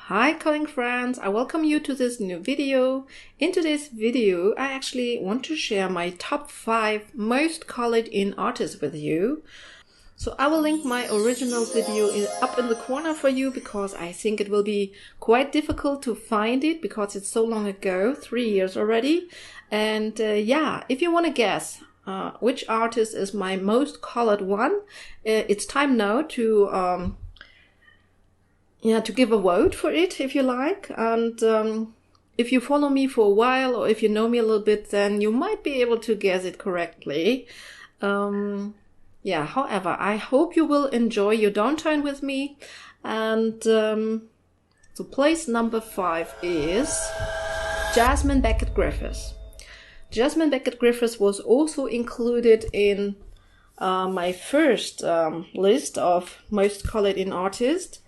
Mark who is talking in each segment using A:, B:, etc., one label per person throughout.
A: Hi coloring friends, I welcome you to this new video. In today's video I actually want to share my top 5 most colored in artists with you. So I will link my original video up in the corner for you because I think it will be quite difficult to find it because it's so long ago, 3 years already. And yeah, if you want to guess which artist is my most colored one, it's time now to give a vote for it if you like. And if you follow me for a while or if you know me a little bit, then you might be able to guess it correctly. However, I hope you will enjoy your downtime with me. And so place number 5 is Jasmine Beckett Griffiths. Jasmine Beckett Griffiths was also included in my first list of most colored in artists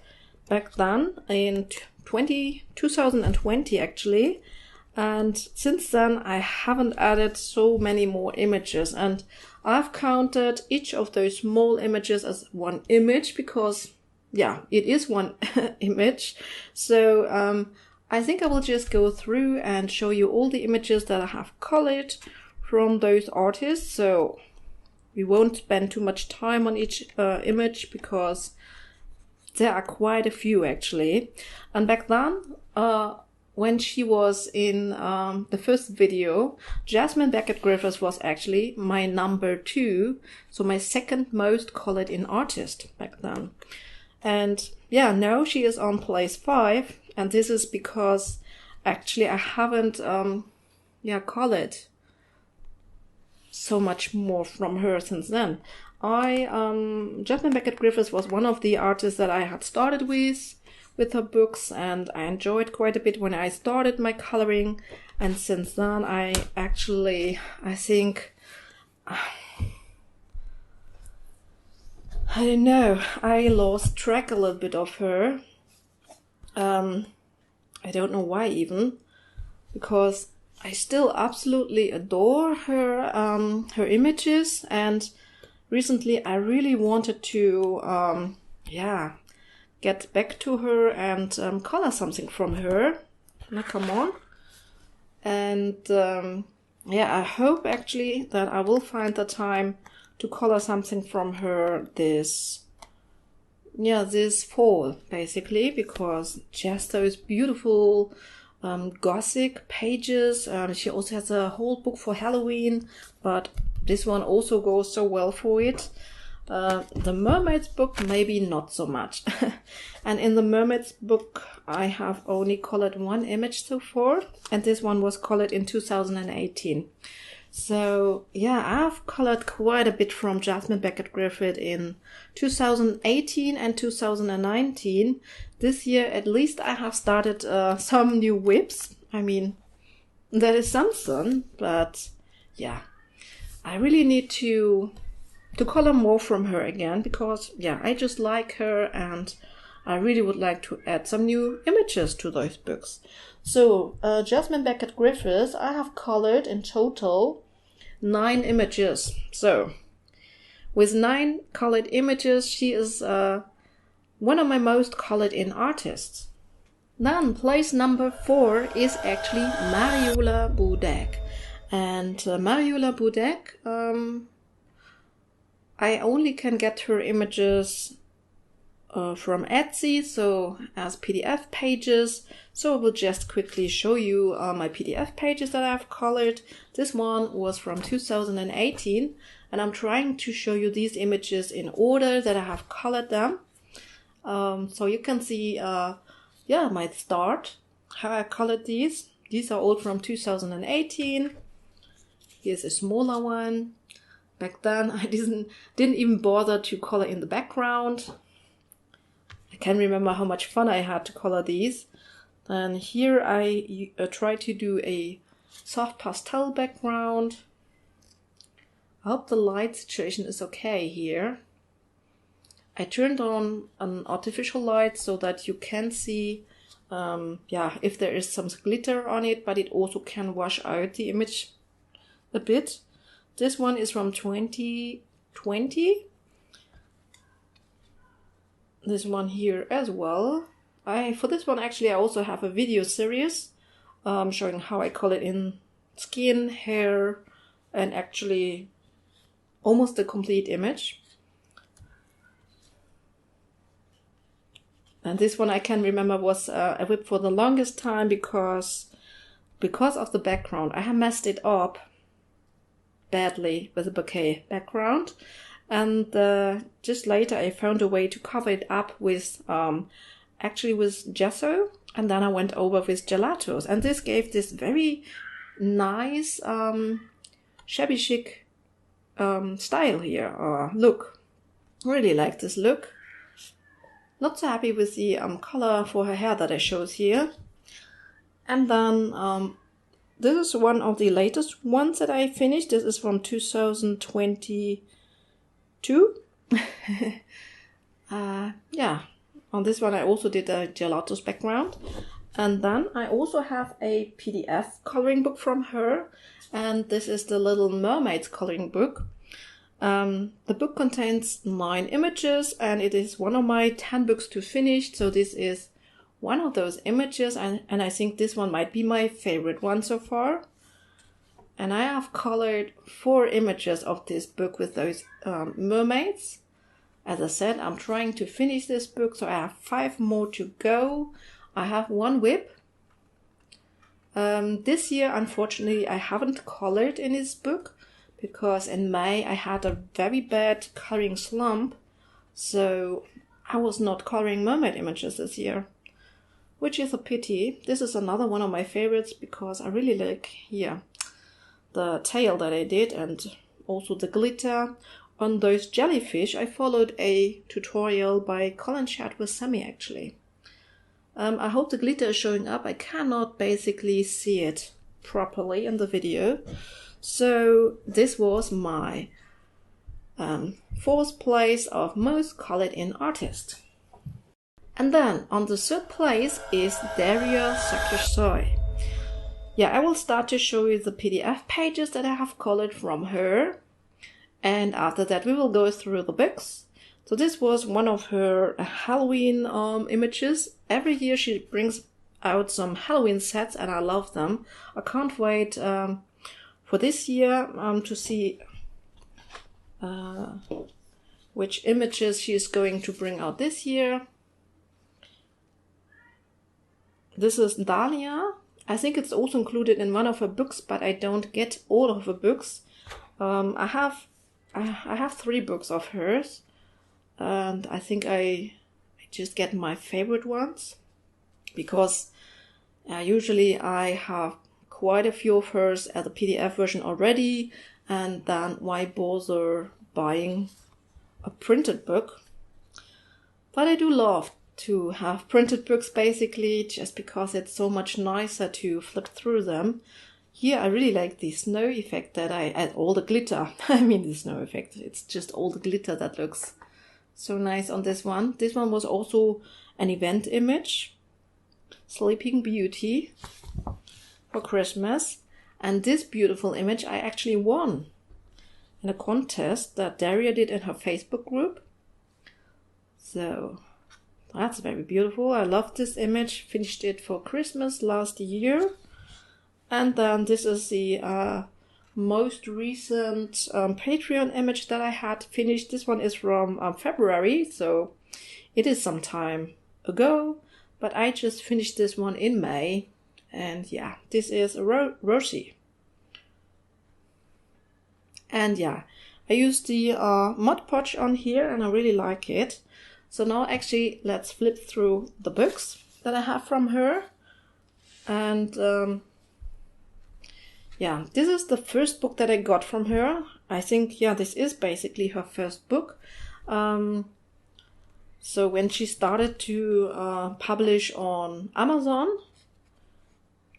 A: back then in 2020 actually. And since then I haven't added so many more images, and I've counted each of those small images as one image because yeah, it is one image. So I think I will just go through and show you all the images that I have colored from those artists. So we won't spend too much time on each image because there are quite a few actually. And back then, when she was in the first video, Jasmine Beckett Griffiths was actually my number 2, so my second most colored in artist back then. And yeah, now she is on place 5, and this is because actually I haven't colored so much more from her since then. Jasmine Beckett Griffiths was one of the artists that I had started with her books, and I enjoyed quite a bit when I started my coloring. And since then I think I don't know, I lost track a little bit of her. I don't know why even, because I still absolutely adore her her images, and recently I really wanted to get back to her and color something from her. Now come on. And I hope actually that I will find the time to color something from her this fall basically, because just those beautiful Gothic pages. She also has a whole book for Halloween, but this one also goes so well for it. The Mermaids book maybe not so much. And in the Mermaids book I have only colored one image so far, and this one was colored in 2018. So yeah, I've colored quite a bit from Jasmine Beckett Griffith in 2018 and 2019. This year at least I have started some new whips. I mean, that is something, but yeah, I really need to color more from her again because yeah, I just like her and I really would like to add some new images to those books. So Jasmine Beckett Griffiths, I have colored in total 9 images. So with 9 colored images, she is one of my most colored in artists. Then place number 4 is actually Mariola Budek. And Mariola Budek, I only can get her images from Etsy, so as PDF pages. So I will just quickly show you my PDF pages that I've colored. This one was from 2018, and I'm trying to show you these images in order that I have colored them. So you can see my start, how I colored these. These are all from 2018. Here's a smaller one. Back then I didn't even bother to color in the background. I can remember how much fun I had to color these. And here I try to do a soft pastel background. I hope the light situation is okay here. I turned on an artificial light so that you can see if there is some glitter on it, but it also can wash out the image a bit. This one is from 2020. This one here as well. For this one actually I also have a video series showing how I color in skin, hair, and actually almost the complete image. And this one I can remember was a whip for the longest time because of the background. I have messed it up badly with a bouquet background, and just later I found a way to cover it up with actually with gesso, and then I went over with gelatos, and this gave this very nice shabby chic style here, or look. Really like this look. Not so happy with the color for her hair that I shows here. And then this is one of the latest ones that I finished. This is from 2022. Yeah, on this one I also did a gelatos background. And then I also have a PDF coloring book from her. And this is the Little Mermaids coloring book. The book contains 9 images, and it is one of my 10 books to finish. So this is one of those images, and I think this one might be my favorite one so far. And I have colored 4 images of this book with those mermaids. As I said, I'm trying to finish this book, so I have 5 more to go. I have 1 whip. This year, unfortunately, I haven't colored in this book, because in May I had a very bad coloring slump, so I was not coloring mermaid images this year, which is a pity. This is another one of my favorites because I really like here the tail that I did, and also the glitter on those jellyfish. I followed a tutorial by Colin Chat with Sammy actually. I hope the glitter is showing up. I cannot basically see it properly in the video. So this was my 4th place of most colored in artist. And then on the 3rd place is Daria Sakersoi. Yeah, I will start to show you the PDF pages that I have colored from her. And after that we will go through the books. So this was one of her Halloween images. Every year she brings out some Halloween sets and I love them. I can't wait for this year to see which images she is going to bring out this year. This is Dahlia. I think it's also included in one of her books, but I don't get all of her books. I have 3 books of hers, and I think I just get my favorite ones, because usually I have quite a few of hers as a PDF version already, and then why bother buying a printed book? But I do love to have printed books basically, just because it's so much nicer to flip through them. Here I really like the snow effect that I add, all the glitter. I mean the snow effect, it's just all the glitter that looks so nice on this one. This one was also an event image, Sleeping Beauty, for Christmas. And this beautiful image I actually won in a contest that Daria did in her Facebook group. So that's very beautiful. I love this image. Finished it for Christmas last year. And then this is the most recent Patreon image that I had finished. This one is from February, so it is some time ago. But I just finished this one in May. And yeah, this is a Rosie. And yeah, I used the Mod Podge on here and I really like it. So now actually let's flip through the books that I have from her. And yeah, this is the first book that I got from her. I think, yeah, this is basically her first book. So when she started to publish on Amazon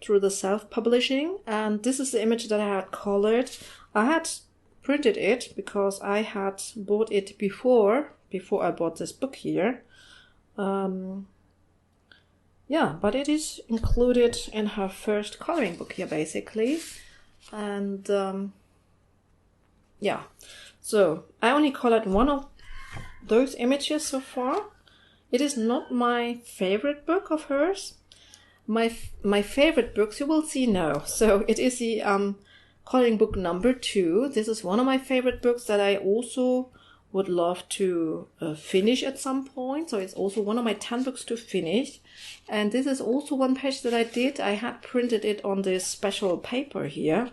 A: through the self-publishing, and this is the image that I had colored. I had printed it because I had bought it before I bought this book here. Yeah, but it is included in her first coloring book here basically. And yeah, so I only colored one of those images so far. It is not my favorite book of hers. My favorite books you will see now. So it is the coloring book number 2. This is one of my favorite books that I also would love to finish at some point. So it's also one of my 10 books to finish. And this is also one page that I did. I had printed it on this special paper here.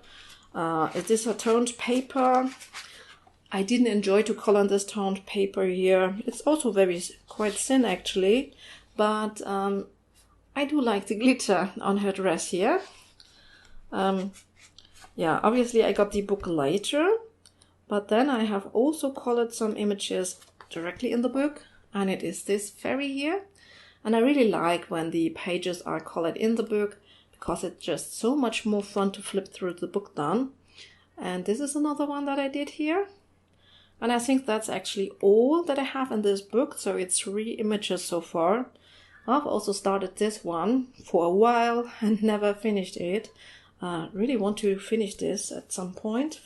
A: It is a toned paper. I didn't enjoy to color on this toned paper here. It's also quite thin actually. But I do like the glitter on her dress here. Yeah, obviously I got the book later. But then I have also colored some images directly in the book, and it is this fairy here. And I really like when the pages are colored in the book, because it's just so much more fun to flip through the book then. And this is another one that I did here. And I think that's actually all that I have in this book, so it's 3 images so far. I've also started this one for a while and never finished it. Really want to finish this at some point,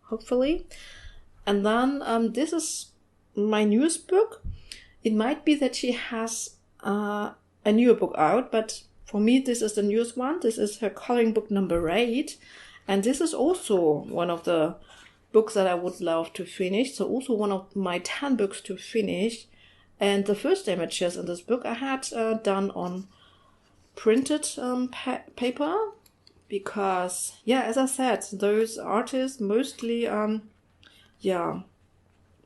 A: hopefully. And then this is my newest book. It might be that she has a newer book out, but for me this is the newest one. This is her coloring book number 8. And this is also one of the books that I would love to finish. So also one of my 10 books to finish. And the first images in this book I had done on printed paper. Because, yeah, as I said, those artists mostly,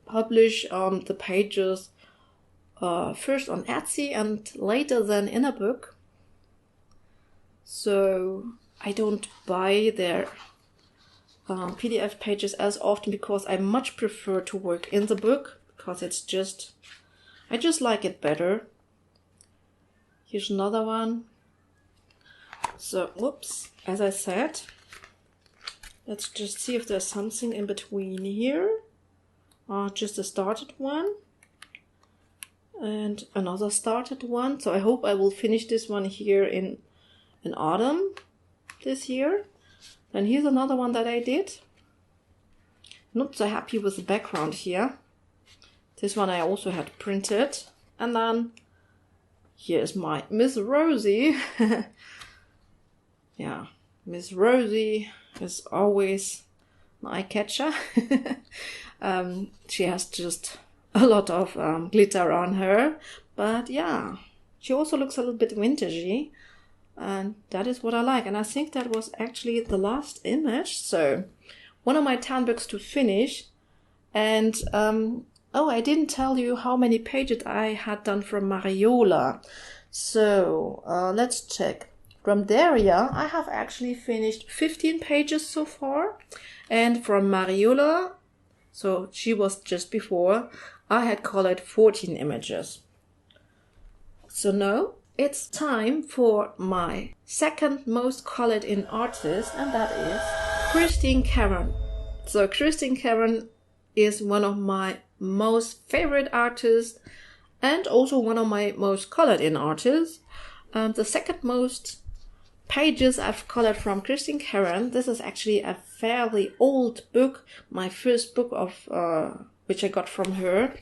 A: publish the pages first on Etsy and later then in a book. So I don't buy their PDF pages as often because I much prefer to work in the book, because I just like it better. Here's another one. So, whoops, as I said, let's just see if there's something in between here. Just a started one and another started one. So I hope I will finish this one here in autumn this year. Then here's another one that I did. Not so happy with the background here. This one I also had printed. And then here's my Miss Rosie. Yeah, Miss Rosie is always an eye catcher. She has just a lot of glitter on her. But yeah, she also looks a little bit vintagey. And that is what I like. And I think that was actually the last image. So one of my 10 books to finish. And I didn't tell you how many pages I had done from Mariola. So let's check. From Daria, I have actually finished 15 pages so far. And from Mariola, so she was just before, I had colored 14 images. So now it's time for my second most colored in artist, and that is Christine Caron. So Christine Caron is one of my most favorite artists and also one of my most colored in artists. The second most pages I've colored from Christine Caron. This is actually a fairly old book, my first book of which I got from her.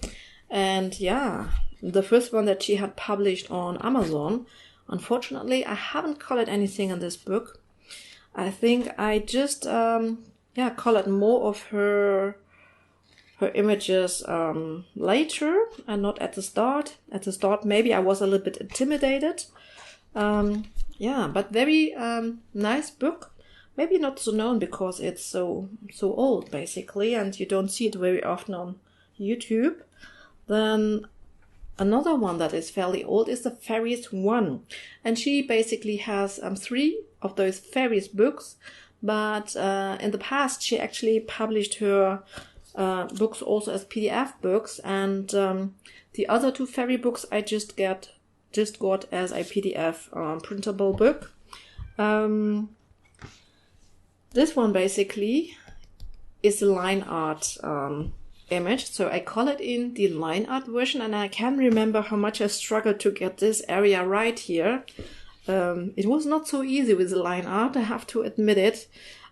A: And yeah, the first one that she had published on Amazon. Unfortunately, I haven't colored anything in this book. I think I just colored more of her images later and not at the start. At the start, maybe I was a little bit intimidated. But very nice book. Maybe not so known because it's so old, basically, and you don't see it very often on YouTube. Then another one that is fairly old is the Fairies one. And she basically has 3 of those Fairies books. But in the past, she actually published her books also as PDF books. And the other 2 Fairy books I just got as a PDF printable book. This one basically is a line art image. So I colored in the line art version, and I can remember how much I struggled to get this area right here. It was not so easy with the line art, I have to admit it.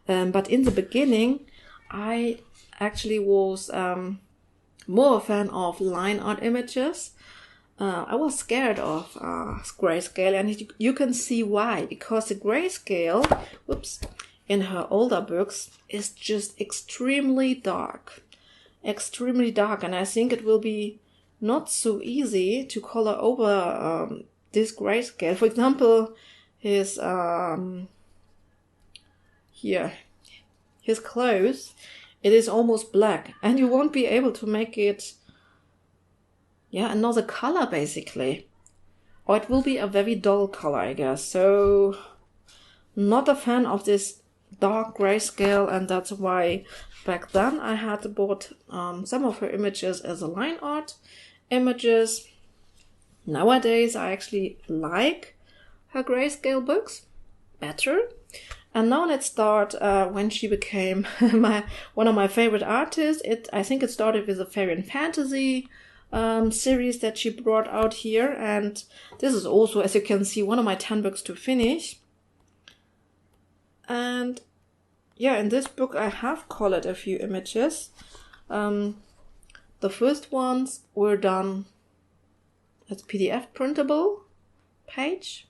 A: But in the beginning, I actually was more a fan of line art images. I was scared of grayscale, and you can see why. Because the grayscale, in her older books is just extremely dark, and I think it will be not so easy to color over this grayscale. For example, his clothes, it is almost black, and you won't be able to make it another color basically, or it will be a very dull color, I guess. So not a fan of this dark grayscale, and that's why back then I had bought some of her images as a line art images. Nowadays I actually like her grayscale books better. And now let's start when she became one of my favorite artists. I think it started with a fairy and fantasy series that she brought out here, and this is also, as you can see, one of my 10 books to finish. And in this book I have colored a few images. The first ones were done as PDF printable page.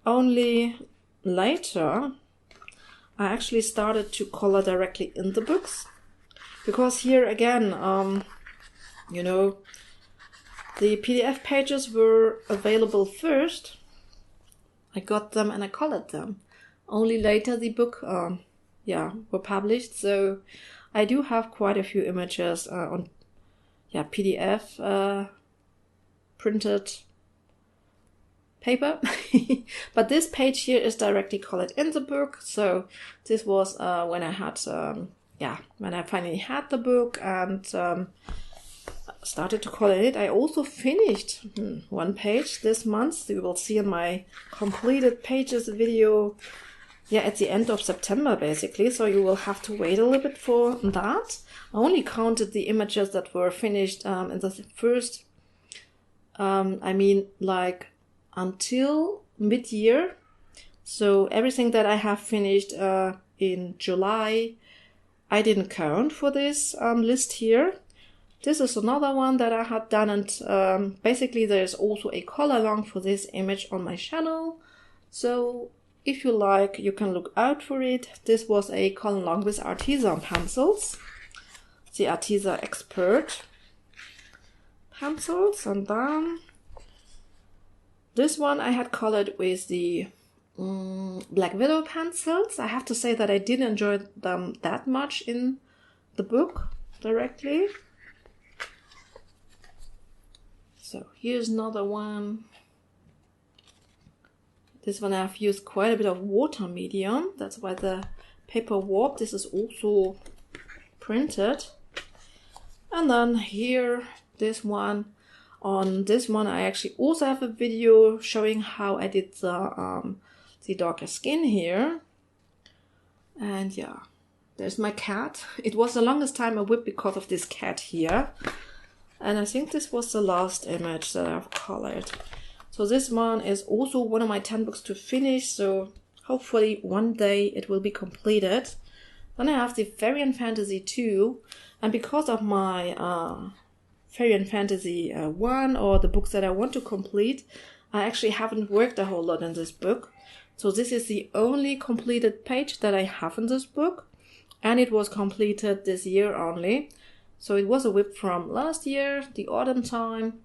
A: Only later I actually started to color directly in the books, because here again, the PDF pages were available first. I got them and I colored them. Only later the book were published. So I do have quite a few images on PDF printed paper. But this page here is directly colored in the book. So this was when I had when I finally had the book and started to color it. I also finished one page this month. You will see in my completed pages video at the end of September basically, so you will have to wait a little bit for that. I only counted the images that were finished in the first until mid-year. So everything that I have finished in July I didn't count for this list here. This is another one that I had done, and basically there's also a color along for this image on my channel. So if you like, you can look out for it. This was a color along with Arteza pencils, the Arteza Expert pencils, and then this one I had colored with the Black Widow pencils. I have to say that I didn't enjoy them that much in the book directly. So here's another one. This one I've used quite a bit of water medium. That's why the paper warped. This is also printed. And then here, this one. On this one, I actually also have a video showing how I did the darker skin here. And there's my cat. It was the longest time a whip because of this cat here. And I think this was the last image that I've colored. So this one is also one of my 10 books to finish. So hopefully one day it will be completed. Then I have the Fairy and Fantasy 2. And because of my Fairy and Fantasy 1 or the books that I want to complete, I actually haven't worked a whole lot in this book. So this is the only completed page that I have in this book. And it was completed this year only. So it was a whip from last year, the autumn time.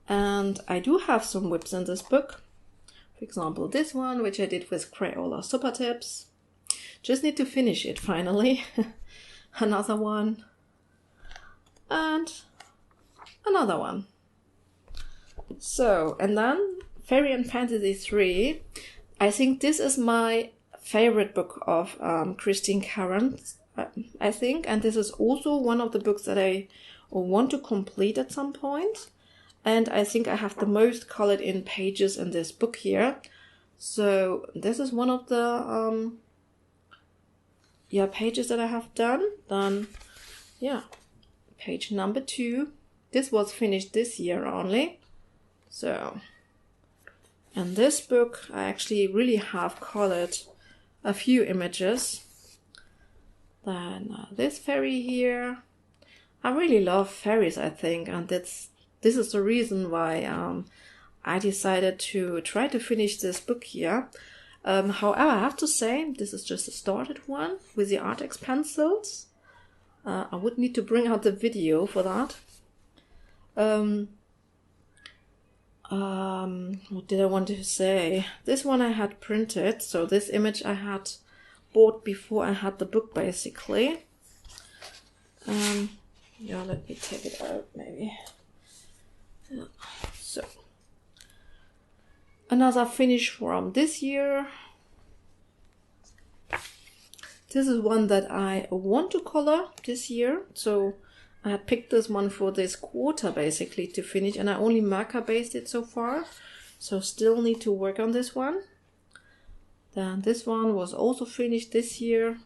A: And I do have some whips in this book. For example, this one, which I did with Crayola Super Tips. Just need to finish it finally. Another one. And another one. So, and then Fairy and Fantasy 3. I think this is my favorite book of Christine Caron, I think. And this is also one of the books that I want to complete at some point. And I think I have the most colored in pages in this book here. So this is one of the pages that I have done. Then page number 2. This was finished this year only. So, in this book I actually really have colored a few images. Then this fairy here. I really love fairies, I think, and this is the reason why I decided to try to finish this book here. However, I have to say, this is just a started one with the Artex pencils. I would need to bring out the video for that. What did I want to say? This one I had printed, so this image I had bought before I had the book, basically. Yeah, let me take it out, maybe. Yeah. So, another finish from this year. This is one that I want to color this year, so I had picked this one for this quarter basically to finish, and I only marker based it so far, so still need to work on this one. Then this one was also finished this year.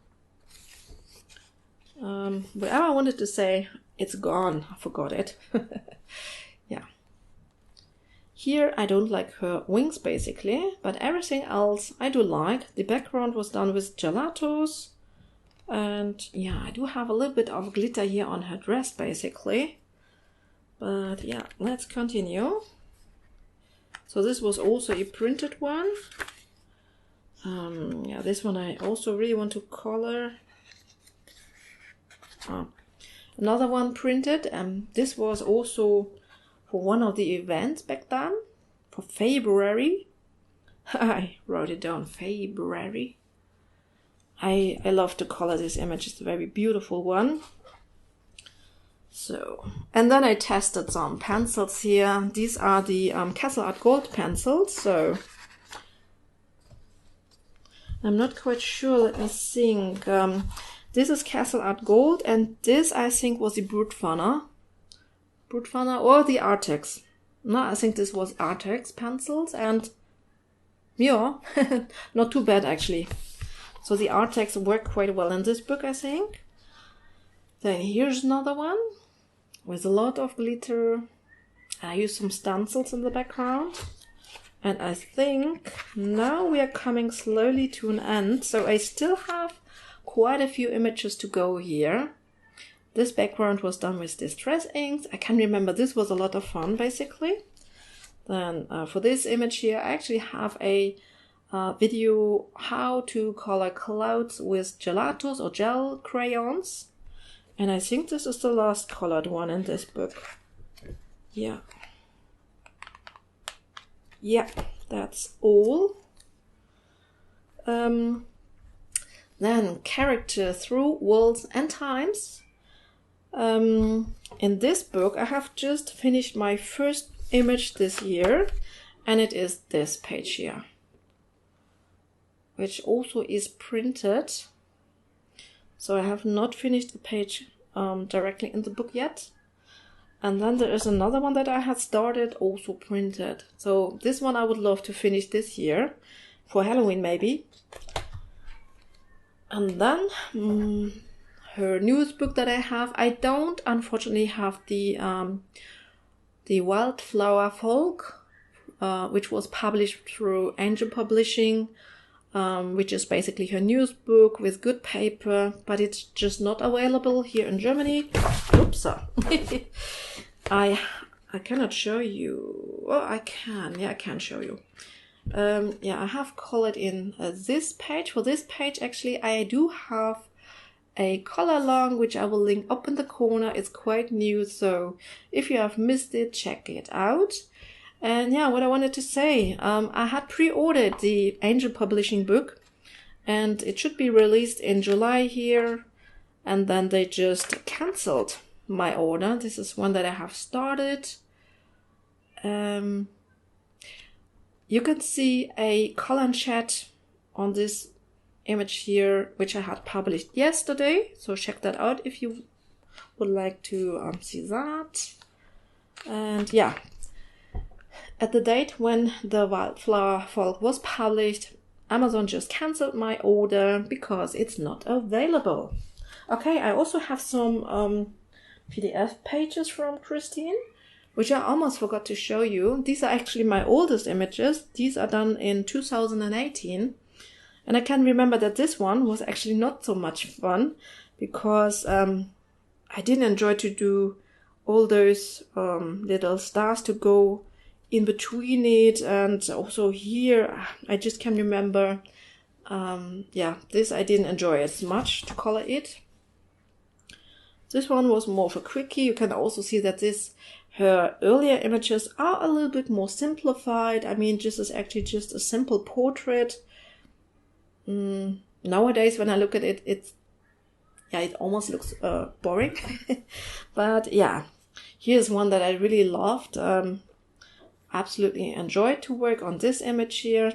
A: Whatever I wanted to say, it's gone. I forgot it. Yeah. Here I don't like her wings basically, but everything else I do like. The background was done with gelatos. And yeah, I do have a little bit of glitter here on her dress basically. But yeah, let's continue. So this was also a printed one. Yeah, this one I also really want to color. Another one printed, and this was also for one of the events back then, for February. I wrote it down, February. I love to color this image, it's a very beautiful one. So, and then I tested some pencils here. These are the Castle Art Gold pencils, so I'm not quite sure, let me think. This is Castle Art Gold, and this I think was the Brutfunner or the Artex. No, I think this was Artex pencils, and yeah, not too bad actually. So the Artex work quite well in this book, I think. Then here's another one with a lot of glitter. I used some stencils in the background. And I think now we are coming slowly to an end. So I still have quite a few images to go here. This background was done with Distress inks. I can remember this was a lot of fun basically. Then for this image here, I actually have a video how to color clouds with gelatos or gel crayons. And I think this is the last colored one in this book. Yeah. Yeah, that's all. Then character through worlds and times. In this book, I have just finished my first image this year, and it is this page here, which also is printed. So I have not finished the page directly in the book yet. And then there is another one that I had started, also printed. So this one I would love to finish this year, for Halloween maybe. And then her newest book that I have, I don't unfortunately have the Wildflower Folk, which was published through Angel Publishing, which is basically her newest book with good paper, but it's just not available here in Germany. Oops. I cannot show you. Oh, I can. Yeah, I can show you. Yeah, I have colored in this page. For this page, actually, I do have a color along, which I will link up in the corner. It's quite new, so if you have missed it, check it out. And yeah, what I wanted to say, I had pre-ordered the Angel Publishing book, and it should be released in July here, and then they just cancelled my order. This is one that I have started. You can see a color and chat on this image here, which I had published yesterday, so check that out if you would like to see that. And yeah, at the date when the Wildflower Folk was published, Amazon just cancelled my order because it's not available. Okay, I also have some PDF pages from Christine, which I almost forgot to show you. These are actually my oldest images. These are done in 2018. And I can remember that this one was actually not so much fun because I I didn't enjoy to do all those little stars to go in between it, and also here I just can remember, this I didn't enjoy as much to color it. This one was more of a quickie. You can also see that her earlier images are a little bit more simplified. I mean, this is actually just a simple portrait. Nowadays, when I look at it, it almost looks boring. But yeah, here's one that I really loved. Absolutely enjoyed to work on this image here.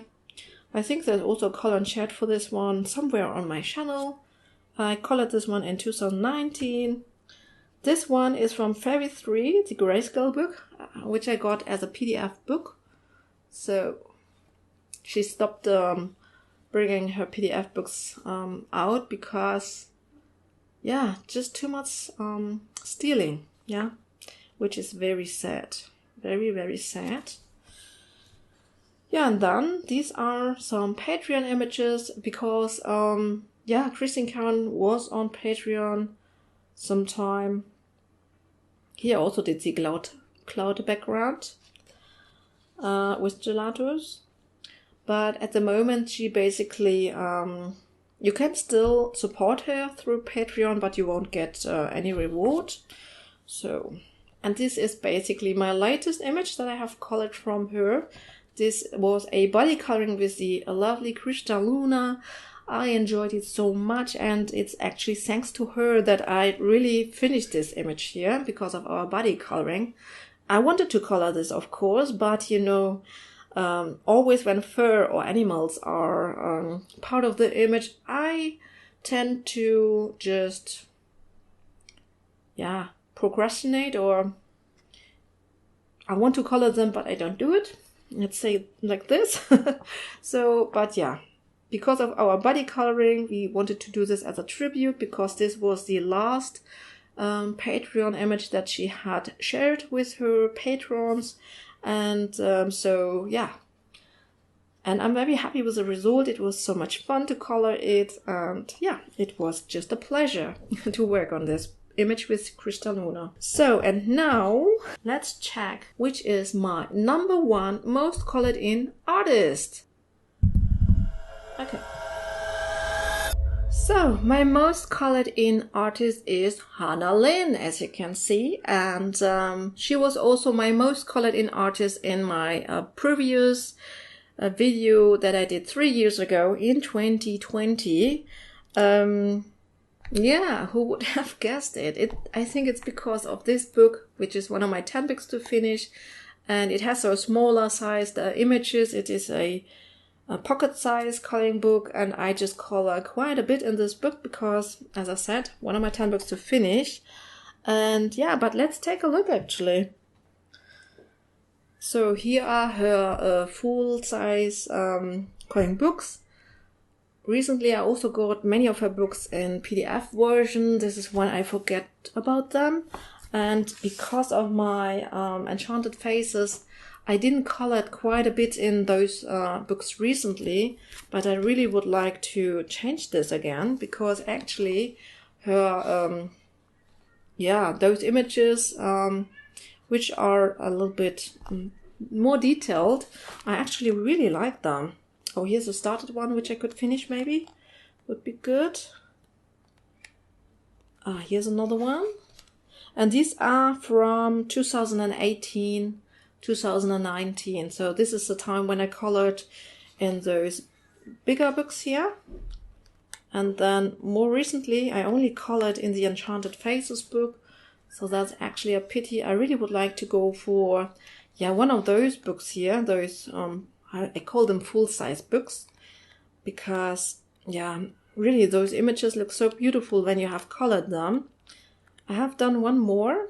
A: I think there's also a color and shade for this one somewhere on my channel. I colored this one in 2019. This one is from Fairy 3, the Grayscale book, which I got as a PDF book. So she stopped bringing her PDF books out because, just too much stealing, which is very sad. Very, very sad. Yeah, and then these are some Patreon images because, Christine Karen was on Patreon sometime. Here also did the cloud background with gelatos. But at the moment, she basically, you can still support her through Patreon, but you won't get any reward. So, and this is basically my latest image that I have colored from her. This was a body coloring with the lovely Kristaluna. I enjoyed it so much, and it's actually thanks to her that I really finished this image here because of our body coloring. I wanted to color this, of course, but always when fur or animals are part of the image, I tend to just, procrastinate, or I want to color them, but I don't do it. Let's say it like this. So, but yeah, because of our body coloring, we wanted to do this as a tribute because this was the last Patreon image that she had shared with her patrons. And and I'm very happy with the result. It was so much fun to color it, and it was just a pleasure to work on this image with Kristaluna. So, and now let's check which is my #1 most colored in artist. Okay. So, my most colored in artist is Hannah Lynn, as you can see, and she was also my most colored in artist in my previous video that I did 3 years ago in 2020. Who would have guessed it? I think it's because of this book, which is one of my 10 books to finish, and it has so smaller sized images. It is a pocket size coloring book, and I just color quite a bit in this book because, as I said, one of my 10 books to finish. And but let's take a look actually. So here are her full size coloring books. Recently I also got many of her books in PDF version. This is when I forget about them. And because of my Enchanted Faces, I didn't color it quite a bit in those books recently, but I really would like to change this again because actually her, those images, which are a little bit more detailed, I actually really like them. Oh, here's a started one which I could finish maybe. Would be good. Here's another one. And these are from 2018, 2019. So this is the time when I colored in those bigger books here. And then more recently, I only colored in the Enchanted Faces book. So that's actually a pity. I really would like to go for, one of those books here. Those, I call them full-size books because, really those images look so beautiful when you have colored them. I have done one more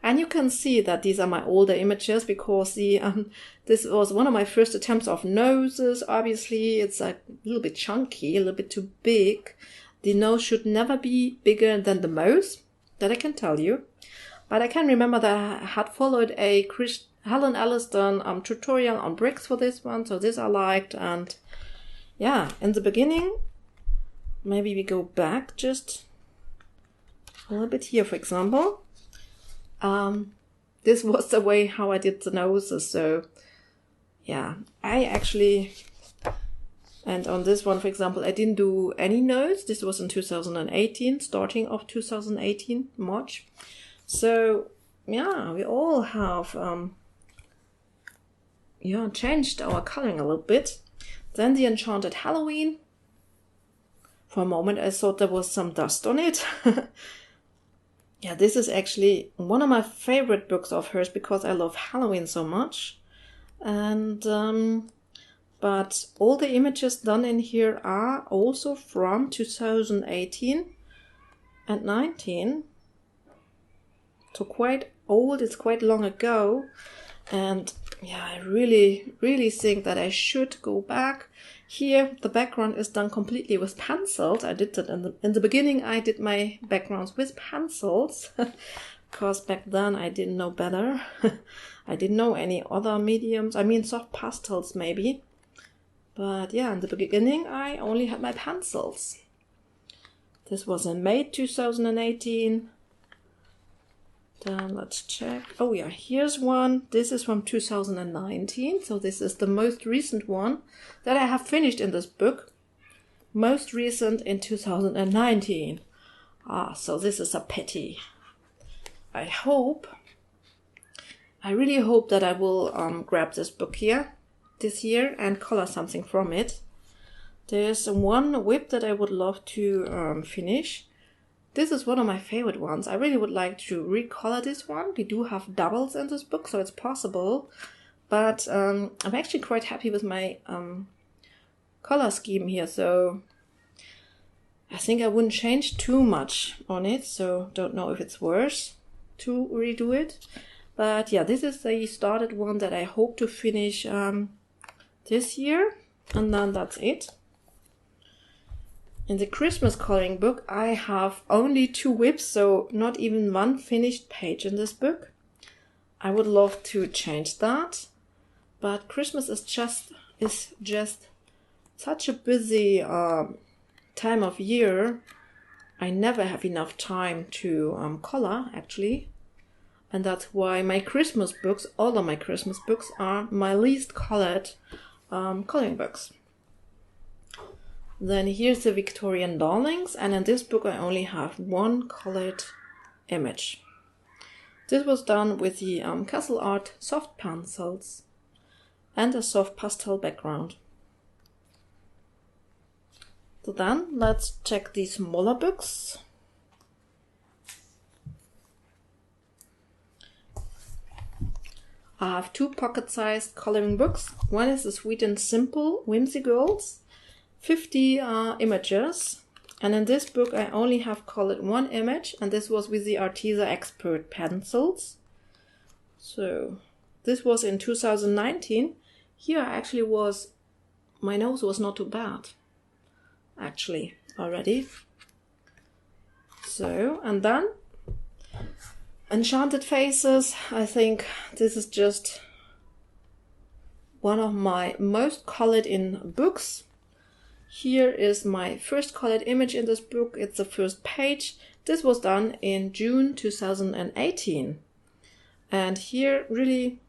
A: and you can see that these are my older images because this was one of my first attempts of noses. Obviously, it's a little bit chunky, a little bit too big. The nose should never be bigger than the mouth, that I can tell you. But I can remember that I had followed a Helen Elliston tutorial on bricks for this one, so this I liked. And in the beginning, maybe we go back just a little bit here, for example. This was the way how I did the noses. So yeah, I actually, and on this one, for example, I didn't do any nose. This was in 2018, starting of 2018, March. So yeah, we all have changed our coloring a little bit. Then the Enchanted Halloween. For a moment I thought there was some dust on it. Yeah, this is actually one of my favorite books of hers because I love Halloween so much. And but all the images done in here are also from 2018 and 19. So quite old, it's quite long ago. And yeah, I really think that I should go back. Here, the background is done completely with pencils. I did that in the beginning. I did my backgrounds with pencils because back then I didn't know better. I didn't know any other mediums. I mean, soft pastels maybe. But yeah, in the beginning, I only had my pencils. This was in May 2018. Then let's check. Oh yeah, here's one. This is from 2019. So this is the most recent one that I have finished in this book. Most recent in 2019. So this is a pity. I really hope that I will grab this book here this year and color something from it. There's one whip that I would love to finish. This is one of my favorite ones. I really would like to recolor this one. We do have doubles in this book, so it's possible. But I'm actually quite happy with my color scheme here, so I think I wouldn't change too much on it, so don't know if it's worth to redo it. But yeah, this is the started one that I hope to finish this year, and then that's it. In the Christmas coloring book, I have only 2 whips, so not even one finished page in this book. I would love to change that, but Christmas is just such a busy time of year. I never have enough time to color, actually. And that's why my Christmas books, all of my Christmas books, are my least colored coloring books. Then here's the Victorian Darlings, and in this book I only have 1 colored image. This was done with the Castle Art soft pencils and a soft pastel background. So then let's check these smaller books. I have 2 pocket-sized coloring books. One is the Sweet and Simple Whimsy Girls. 50 images, and in this book I only have colored 1 image, and this was with the Arteza Expert pencils. So this was in 2019. Here actually my nose was not too bad actually already. So, and then Enchanted Faces. I think this is just one of my most colored in books. Here is my first colored image in this book. It's the first page. This was done in June 2018. And here really,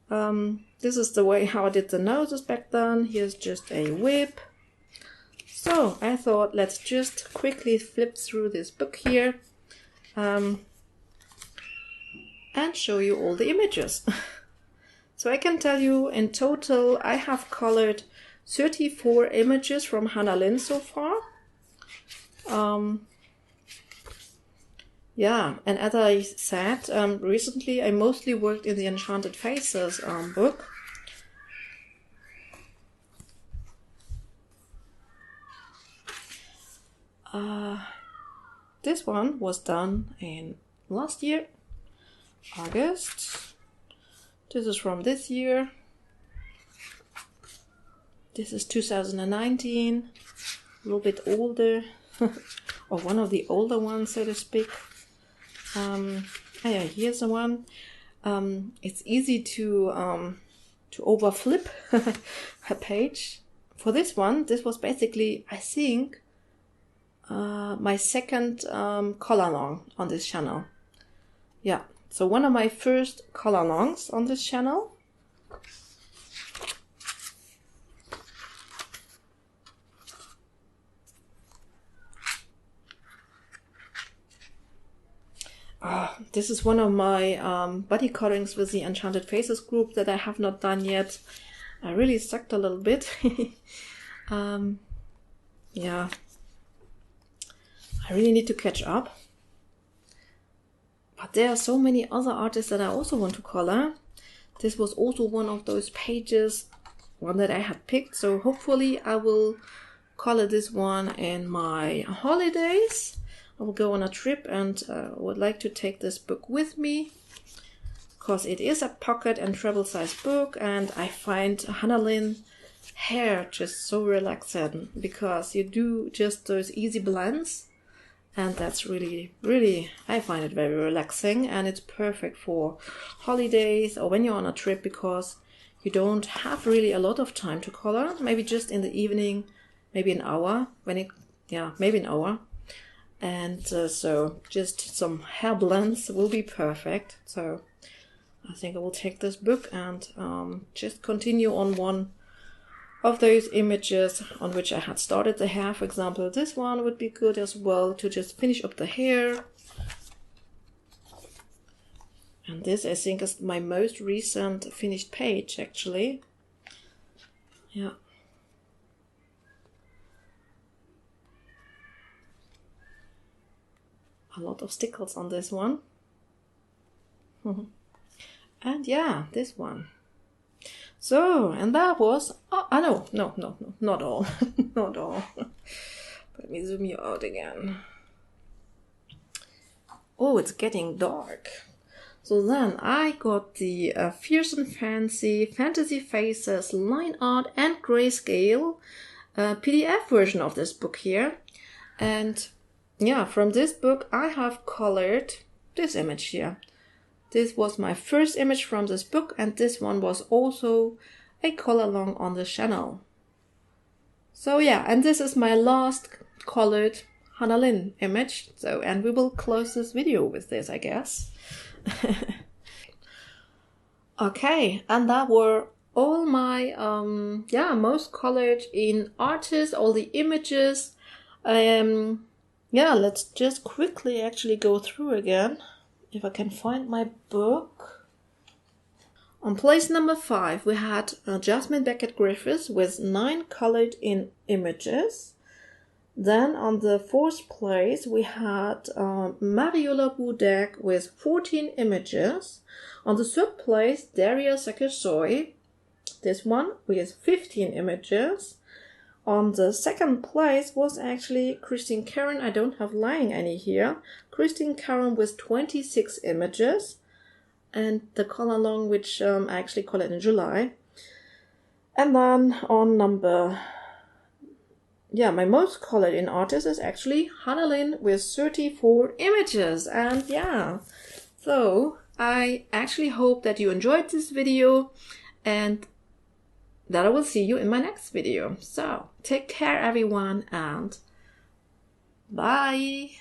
A: this is the way how I did the noses back then. Here's just a whip. So I thought let's just quickly flip through this book here and show you all the images. So I can tell you in total I have colored 34 images from Hannah Lynn so far. Yeah, and as I said, recently I mostly worked in the Enchanted Faces book. This one was done in last year, August. This is from this year. This is 2019, a little bit older, or one of the older ones, so to speak. Yeah, here's the one. It's easy to overflip a page. For this one, this was basically, I think, my second color along on this channel. Yeah, so one of my first color alongs on this channel. This is one of my body colorings with the Enchanted Faces group that I have not done yet. I really sucked a little bit. Yeah, I really need to catch up. But there are so many other artists that I also want to color. This was also one of those pages, one that I had picked. So hopefully I will color this one in my holidays. I will go on a trip and would like to take this book with me, because it is a pocket and travel size book, and I find Hannah Lynn hair just so relaxing, because you do just those easy blends, and that's really, really, I find it very relaxing, and it's perfect for holidays or when you're on a trip, because you don't have really a lot of time to color. Maybe just in the evening, maybe an hour, maybe an hour. And so just some hair blends will be perfect. So I think I will take this book and just continue on one of those images on which I had started the hair. For example, this one would be good as well to just finish up the hair. And this, I think, is my most recent finished page, actually. Yeah. A lot of stickles on this one. And yeah, this one. So, and that was, no, not all. Not all. Let me zoom you out again. Oh, it's getting dark. So then I got the Fierce and Fantasy Faces line art and grayscale PDF version of this book here. And yeah, from this book I have colored this image here. This was my first image from this book, and this one was also a color along on the channel. So yeah, and this is my last colored Hannah Lynn image. So, and we will close this video with this, I guess. Okay, and that were all my most colored in artists, all the images. Yeah, let's just quickly actually go through again, if I can find my book. On place number 5, we had Jasmine Beckett Griffiths with 9 colored in images. Then on the 4th place, we had Mariola Budek with 14 images. On the 3rd place, Daria Sakersoi, this one with 15 images. On the 2nd place was actually Christine Karen. I don't have lying any here. Christine Karen with 26 images. And the color along, which I actually colored in July. And then on my most colored in artist is actually Hannah Lynn with 34 images. And yeah, so I actually hope that you enjoyed this video, and that I will see you in my next video. So take care, everyone, and bye.